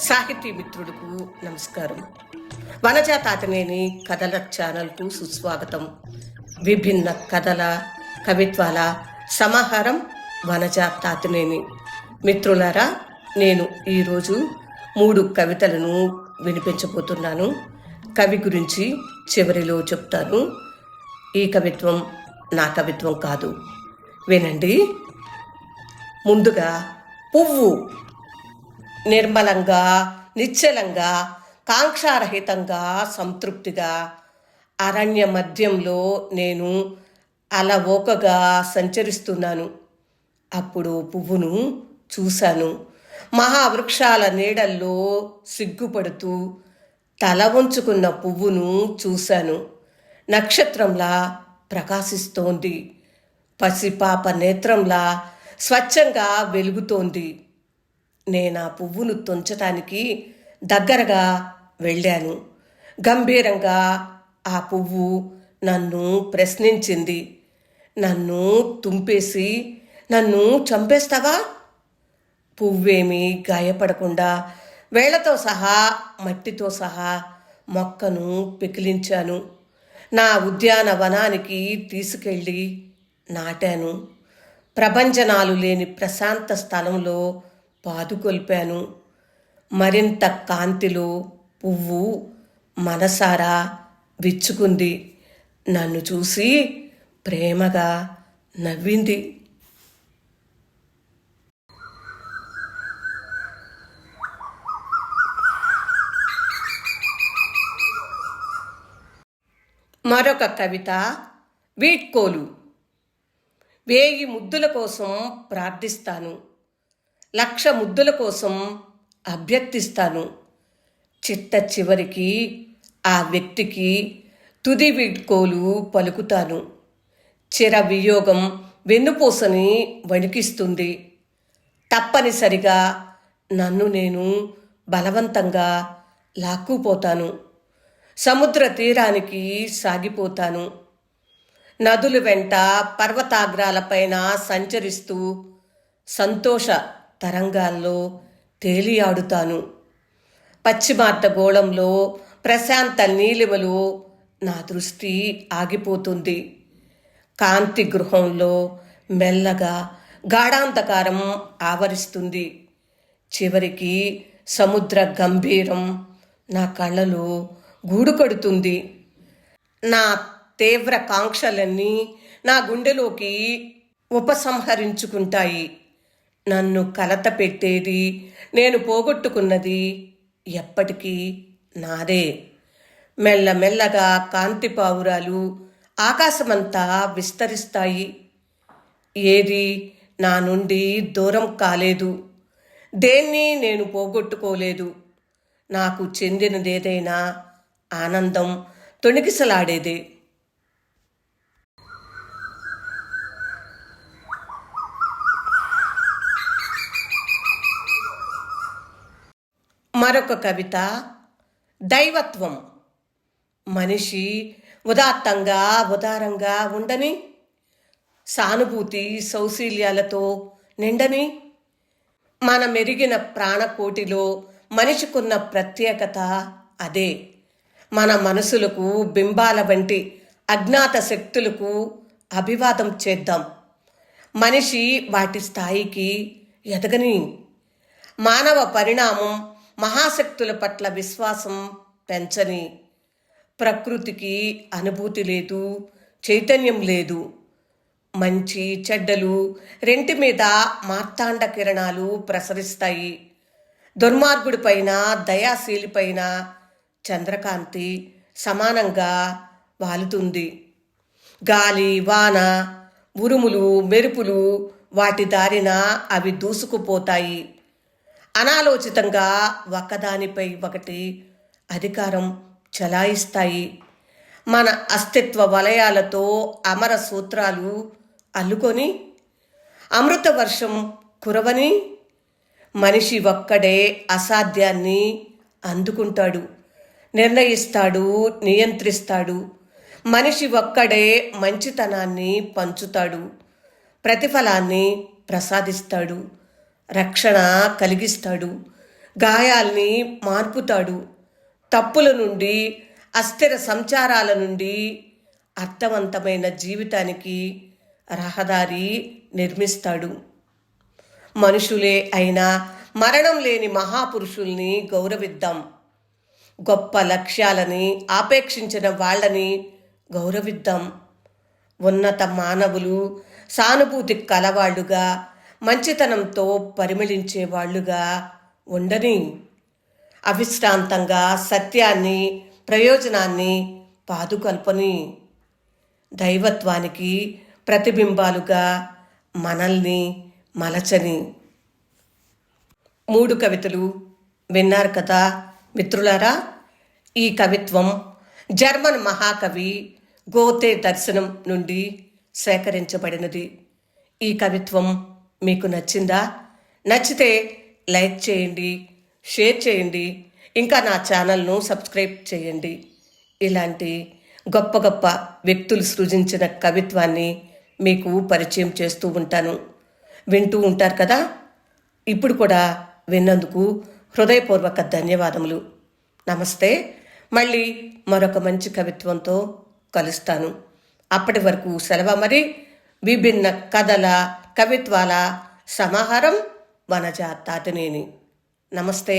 సాహితీ మిత్రులకు నమస్కారం. వనజా తాతినేని కథల ఛానల్కు సుస్వాగతం. విభిన్న కథల కవిత్వాల సమాహారం వనజా తాతినేని. మిత్రులారా, నేను ఈరోజు 3 కవితలను వినిపించబోతున్నాను. కవి గురించి చివరిలో చెప్తాను. ఈ కవిత్వం నా కవిత్వం కాదు, వినండి. ముందుగా పువ్వు. నిర్మలంగా, నిశ్చలంగా, కాంక్షారహితంగా, సంతృప్తిగా అరణ్య మధ్యంలో నేను అలవోకగా సంచరిస్తున్నాను. అప్పుడు పువ్వును చూశాను. మహావృక్షాల నీడల్లో సిగ్గుపడుతూ తల వంచుకున్న పువ్వును చూశాను. నక్షత్రంలా ప్రకాశిస్తోంది. పసిపాప నేత్రంలా స్వచ్ఛంగా వెలుగుతోంది. నేనా పువ్వును తుంచటానికి దగ్గరగా వెళ్ళాను. గంభీరంగా ఆ పువ్వు నన్ను ప్రశ్నించింది. నన్ను తుంపేసి నన్ను చంపేస్తావా? పువ్వేమీ గాయపడకుండా వేళ్లతో సహా మట్టితో సహా మొక్కను పెకిలించాను. నా ఉద్యానవనానికి తీసుకెళ్ళి నాటాను. ప్రభంజనాలు లేని ప్రశాంత స్థలంలో పాదుకొల్పాను. మరింత కాంతిలో పువ్వు మనసారా విచ్చుకుంది. నన్ను చూసి ప్రేమగా నవ్వింది. మరొక కవిత వీడ్కోలు. 1000 ముద్దుల కోసం ప్రార్థిస్తాను, 1,00,000 ముద్దుల కోసం అభ్యర్థిస్తాను. చిట్ట చివరికి ఆ వ్యక్తికి తుది వీడ్కోలు పలుకుతాను. చిర వియోగం వెన్నుపూసని వణికిస్తుంది. తప్పనిసరిగా నన్ను నేను బలవంతంగా లాక్కుపోతాను. సముద్ర తీరానికి సాగిపోతాను. నదుల వెంట పర్వతాగ్రాలపైన సంచరిస్తూ సంతోష తరంగాల్లో తేలియాడుతాను. పశ్చిమార్ధగోళంలో ప్రశాంత నీలిమలో నా దృష్టి ఆగిపోతుంది. కాంతి గృహంలో మెల్లగా గాఢాంధకారం ఆవరిస్తుంది. చివరికి సముద్ర గంభీరం నా కళ్ళలో గూడు కడుతుంది. నా తీవ్ర కాంక్షలన్నీ నా గుండెలోకి ఉపసంహరించుకుంటాయి. నన్ను కలత పెట్టేది, నేను పోగొట్టుకున్నది ఎప్పటికీ నాదే. మెల్లమెల్లగా కాంతి పావురాలు ఆకాశమంతా విస్తరిస్తాయి. ఏది నా నుండి దూరం కాలేదు. దేన్ని నేను పోగొట్టుకోలేదు. నాకు చెందినదేదైనా ఆనందం తొణికిసలాడేదే. మరొక కవిత దైవత్వం. మనిషి ఉదారంగా ఉండని, సానుభూతి సౌశీల్యాలతో నిండని, మన మెరిగిన ప్రాణకోటిలో మనిషికున్న ప్రత్యేకత అదే. మన మనసులకు బింబాల వంటి అజ్ఞాత శక్తులకు అభివాదం చేద్దాం. మనిషి వాటి స్థాయికి ఎదగని. మానవ పరిణామం మహాశక్తుల పట్ల విశ్వాసం పెంచని. ప్రకృతికి అనుభూతి లేదు, చైతన్యం లేదు. మంచి చెడ్డలు రెంటి మీద మార్తాండ కిరణాలు ప్రసరిస్తాయి. దుర్మార్గుడిపైన దయాశీలిపైన చంద్రకాంతి సమానంగా వాలుతుంది. గాలి, వాన, ఉరుములు, మెరుపులు వాటి దారిన అవి దూసుకుపోతాయి. అనాలోచితంగా ఒకదానిపై ఒకటి అధికారం చలాయిస్తాయి. మన అస్తిత్వ వలయాలతో అమర సూత్రాలు అల్లుకొని అమృత వర్షం కురవని. మనిషి ఒక్కడే అసాధ్యాన్ని అందుకుంటాడు, నిర్ణయిస్తాడు, నియంత్రిస్తాడు. మనిషి ఒక్కడే మంచితనాన్ని పంచుతాడు, ప్రతిఫలాన్ని ప్రసాదిస్తాడు, రక్షణ కలిగిస్తాడు. గాయాల్ని మార్పుతాడు. తప్పుల నుండి, అస్థిర సంచారాల నుండి అర్థవంతమైన జీవితానికి రహదారి నిర్మిస్తాడు. మనుషులే అయినా మరణం లేని మహాపురుషుల్ని గౌరవిద్దాం. గొప్ప లక్ష్యాలని ఆపేక్షించిన వాళ్ళని గౌరవిద్దాం. ఉన్నత మానవులు సానుభూతి కలవాళ్లుగా, మంచితనంతో పరిమళించే వాళ్ళుగా ఉండని. అవిశ్రాంతంగా సత్యాన్ని, ప్రయోజనాన్ని పాదుకల్పని. దైవత్వానికి ప్రతిబింబాలుగా మనల్ని మలచని. 3 కవితలు విన్నారు కదా మిత్రులారా. ఈ కవిత్వం జర్మన్ మహాకవి గోతే దర్శనం నుండి సేకరించబడినది. ఈ కవిత్వం మీకు నచ్చిందా? నచ్చితే లైక్ చేయండి, షేర్ చేయండి, ఇంకా నా ఛానల్ను సబ్స్క్రైబ్ చేయండి. ఇలాంటి గొప్ప గొప్ప వ్యక్తులు సృజించిన కవిత్వాన్ని మీకు పరిచయం చేస్తూ ఉంటాను. వింటూ ఉంటారు కదా. ఇప్పుడు కూడా విన్నందుకు హృదయపూర్వక ధన్యవాదములు. నమస్తే. మళ్ళీ మరొక మంచి కవిత్వంతో కలుస్తాను. అప్పటి వరకు సెలవు. మరి విభిన్న కథల, కవిత్వాల సమాహారం వనజ తాతినేని. నమస్తే.